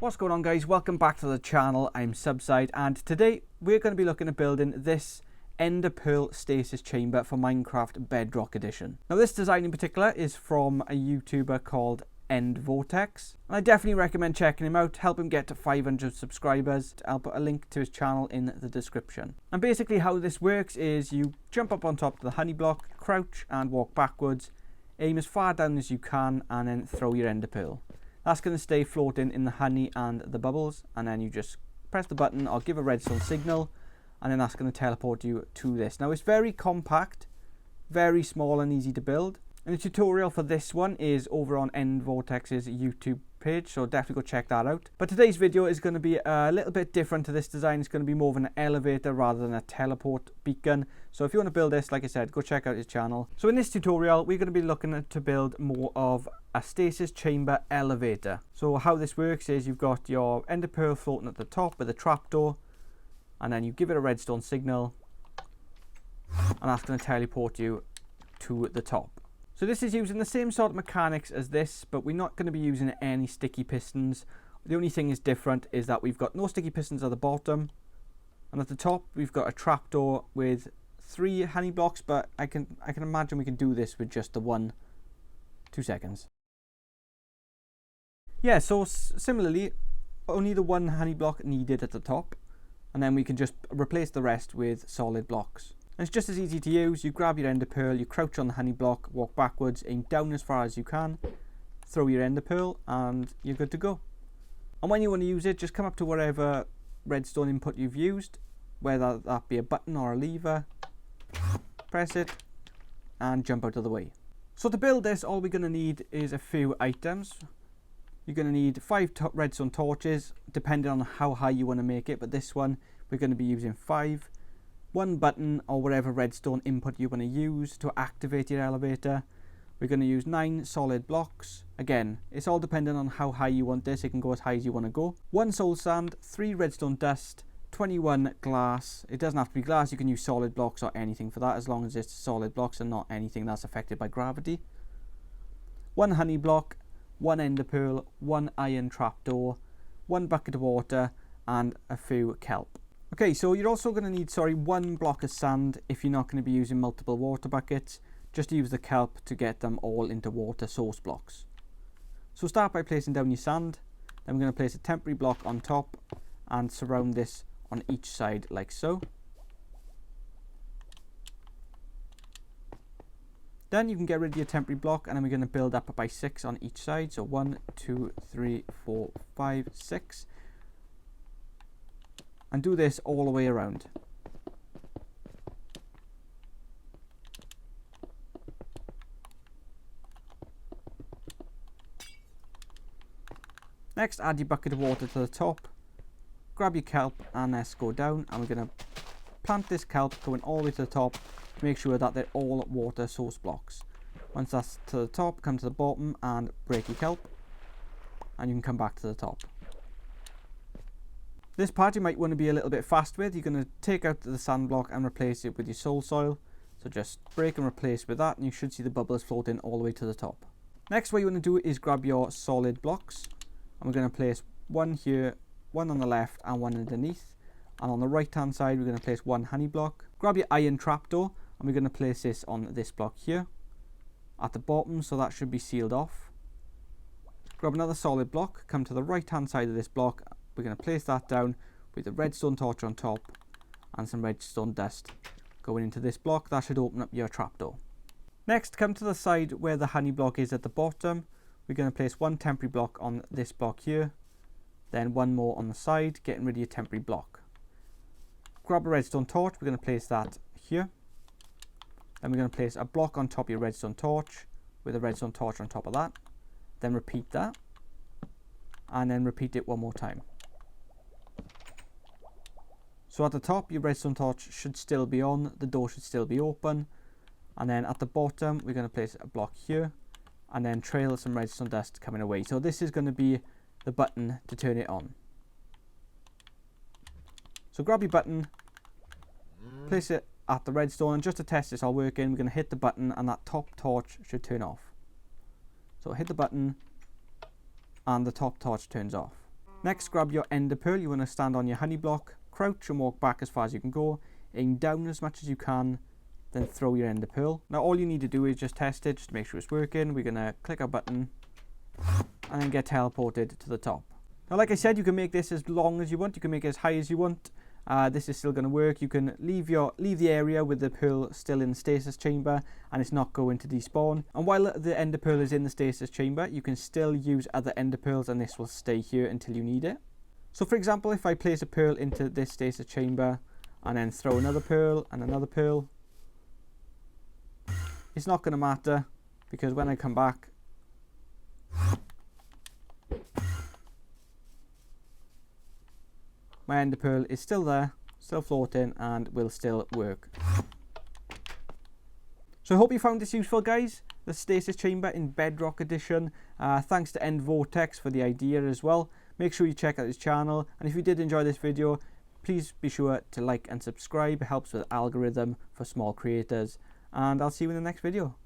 What's going on, guys? Welcome back to the channel. I'm Subsyde, and today we're going to be looking at building this Ender Pearl Stasis chamber for Minecraft Bedrock Edition. Now this design in particular is from a YouTuber called End Vortex, and I definitely recommend checking him out. Help him get to 500 subscribers. I'll put a link to his channel in the description. And basically how this works is you jump up on top of the honey block, crouch and walk backwards, aim as far down as you can, and then throw your Ender Pearl. That's going to stay floating in the honey and the bubbles, and then you just press the button or give a redstone signal, and then that's going to teleport you to this. Now it's very compact, very small and easy to build. And the tutorial for this one is over on End Vortex's YouTube page, so definitely go check that out. But today's video is going to be a little bit different to this design. It's going to be more of an elevator rather than a teleport beacon. So if you want to build this, like I said, go check out his channel. So in this tutorial, we're going to be looking to build more of a stasis chamber elevator. So how this works is you've got your Ender Pearl floating at the top with a trapdoor, and then you give it a redstone signal, and that's going to teleport you to the top. So this is using the same sort of mechanics as this, but we're not going to be using any sticky pistons. The only thing is different is that we've got no sticky pistons at the bottom, and at the top we've got a trapdoor with 3 honey blocks, but I can imagine we can do this with just the 2 seconds. Yeah, so similarly, only the 1 honey block needed at the top, and then we can just replace the rest with solid blocks. And it's just as easy to use. You grab your Ender Pearl, you crouch on the honey block, walk backwards, aim down as far as you can, throw your Ender Pearl, and you're good to go. And when you want to use it, just come up to whatever redstone input you've used, whether that be a button or a lever, press it, and jump out of the way. So to build this, all we're going to need is a few items. You're going to need 5 redstone torches, depending on how high you want to make it, but this one we're going to be using 5. 1 button or whatever redstone input you want to use to activate your elevator. We're going to use 9 solid blocks. Again, it's all dependent on how high you want this. It can go as high as you want to go. 1 soul sand, 3 redstone dust, 21 glass. It doesn't have to be glass. You can use solid blocks or anything for that, as long as it's solid blocks and not anything that's affected by gravity. 1 honey block, 1 Ender Pearl, 1 iron trapdoor, 1 bucket of water, and a few kelp. Okay, so you're also going to need, 1 block of sand if you're not going to be using multiple water buckets. Just use the kelp to get them all into water source blocks. So start by placing down your sand. Then we're going to place a temporary block on top and surround this on each side like so. Then you can get rid of your temporary block, and then we're going to build up by 6 on each side. So 1, 2, 3, 4, 5, 6. And do this all the way around. Next, add your bucket of water to the top. Grab your kelp and let's go down. And we're going to plant this kelp going all the way to the top to make sure that they're all water source blocks. Once that's to the top, come to the bottom and break your kelp. And you can come back to the top. This part you might want to be a little bit fast with. You're going to take out the sand block and replace it with your soul soil. So just break and replace with that, and you should see the bubbles floating all the way to the top. Next, what you want to do is grab your solid blocks, and we're going to place 1 here, 1 on the left and 1 underneath. And on the right hand side we're going to place 1 honey block. Grab your iron trapdoor, and we're going to place this on this block here at the bottom, so that should be sealed off. Grab another solid block, come to the right hand side of this block. We're going to place that down with the redstone torch on top and some redstone dust going into this block. That should open up your trapdoor. Next, come to the side where the honey block is at the bottom. We're going to place 1 temporary block on this block here, then 1 more on the side, getting rid of your temporary block. Grab a redstone torch, we're going to place that here. Then we're going to place a block on top of your redstone torch with a redstone torch on top of that. Then repeat that, and then repeat it 1 more time. So at the top, your redstone torch should still be on, the door should still be open, and then at the bottom we're going to place a block here and then trail some redstone dust coming away. So this is going to be the button to turn it on. So grab your button, place it at the redstone, and just to test this all working, we're going to hit the button and that top torch should turn off. So hit the button and the top torch turns off. Next, grab your ender pearl. You want to stand on your honey block, crouch and walk back as far as you can go, aim down as much as you can, then throw your ender pearl. Now all you need to do is just test it, just to make sure it's working. We're going to click our button and then get teleported to the top. Now like I said, you can make this as long as you want, you can make it as high as you want. This is still going to work. You can leave the area with the pearl still in the stasis chamber and it's not going to despawn. And while the ender pearl is in the stasis chamber, you can still use other ender pearls and this will stay here until you need it. So for example, if I place a pearl into this stasis chamber and then throw another pearl and another pearl, it's not going to matter because when I come back, my ender pearl is still there, still floating, and will still work. So I hope you found this useful, guys. The Stasis Chamber in Bedrock Edition. Thanks to End Vortex for the idea as well. Make sure you check out his channel. And if you did enjoy this video, please be sure to like and subscribe. It helps with the algorithm for small creators. And I'll see you in the next video.